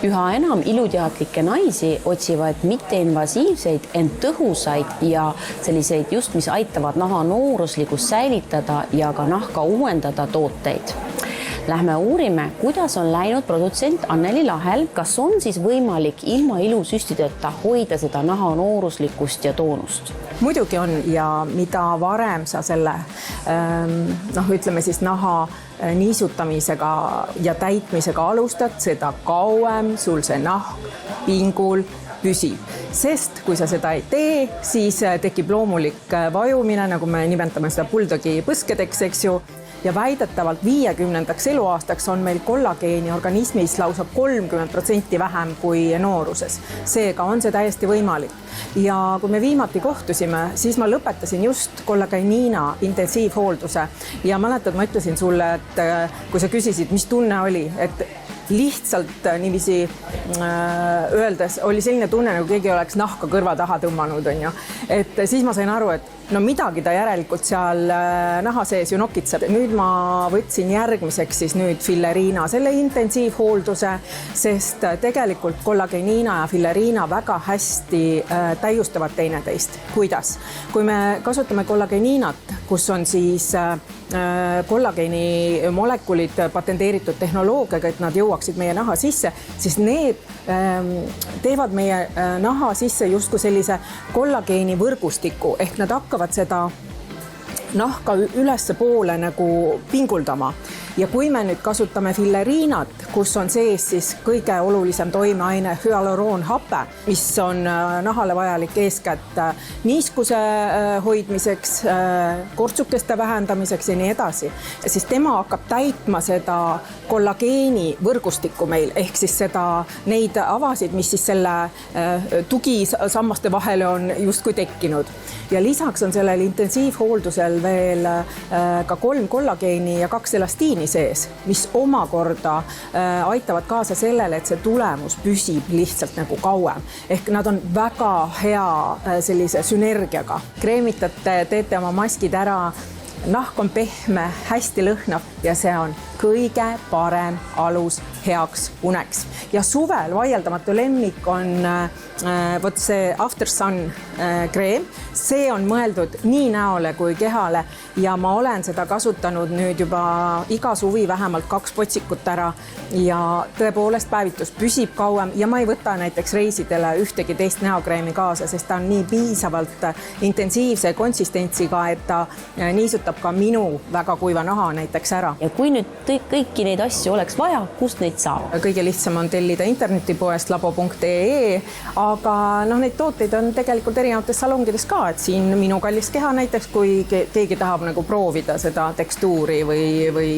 Üha enam iluteadlikke naisi otsivad mitteinvasiivseid, ent tõhusaid ja selliseid just, mis aitavad naha nooruslikkust säilitada ja ka nahka uuendada tooteid. Lähme uurime, kuidas on läinud produtsent Anneli Lahel, kas on siis võimalik ilma ilusüstideta hoida seda naha nooruslikkust ja toonust? Muidugi on ja mida varem sa selle ütleme siis naha niisutamisega ja täitmisega alustad, seda kauem sul see nahk pingul püsib. Sest kui sa seda ei tee, siis tekib loomulik vajumine, nagu me nimetame seda buldogi põskedeks, eks ju. Ja väidetavalt 50. eluaastaks on meil kollageeni organismis lausa 30% vähem kui nooruses. Seega on see täiesti võimalik. Ja kui me viimati kohtusime, siis ma lõpetasin just kollageniina intensiivhoolduse. Ja mäletad, ma ütlesin sulle, et kui sa küsisid, mis tunne oli, et lihtsalt niiviisi öeldes oli selline tunne, nagu keegi oleks nahka kõrva taha tõmmanud, on ju. Et siis ma sain aru, et no midagi ta järelikult seal naha sees ju nokitseb. Nüüd ma võtsin järgmiseks siis nüüd filleriina selle intensiivhoolduse, sest tegelikult kollageniina ja filleriina väga hästi täiustavad teineteist. Kuidas? Kui me kasutame kollageniinat, kus on siis kollageeni molekulid patenteeritud tehnoloogiaga, et nad jõuaksid meie naha sisse, siis need teevad meie naha sisse justkui sellise kollageeni võrgustiku, ehk nad hakkavad seda nahka ülesse poole nagu pinguldama. Ja kui me nüüd kasutame filleriinat, kus on sees siis kõige olulisem toimeaine hüaluroonhape, mis on nahale vajalik eeskätt niiskuse hoidmiseks, kortsukeste vähendamiseks ja nii edasi, siis tema hakkab täitma seda kollageeni võrgustikku meil, ehk siis neid avasid, mis siis selle tugisammaste vahele on justkui tekkinud. Ja lisaks on sellel intensiivhooldusel veel ka 3 kollageeni ja 2 elastiini sees, mis omakorda aitavad kaasa sellele, et see tulemus püsib lihtsalt nagu kauem. Ehk nad on väga hea sellise sünergiaga. Kreemitate, teete oma maskid ära, nahk on pehme, hästi lõhnav ja see on kõige parem alus heaks uneks. Ja suvel vaieldamatu lemmik on vot see After Sun kreem. See on mõeldud nii näole kui kehale ja ma olen seda kasutanud nüüd juba iga suvi vähemalt 2 potsikut ära ja tõepoolest päevitus püsib kauem ja ma ei võta näiteks reisidele ühtegi teist näokreemi kaasa, sest ta on nii piisavalt intensiivse konsistentsiga, et ta niisutab ka minu väga kuiva naha näiteks ära. Ja kui nüüd kõiki neid asju oleks vaja, kust neid saab? Kõige lihtsam on tellida internetipoest labo.ee, aga neid tooteid on tegelikult erinevates salongides ka, et siin minu kallis keha näiteks, kui keegi tahab nagu proovida seda tekstuuri või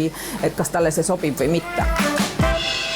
et kas talle see sobib või mitte.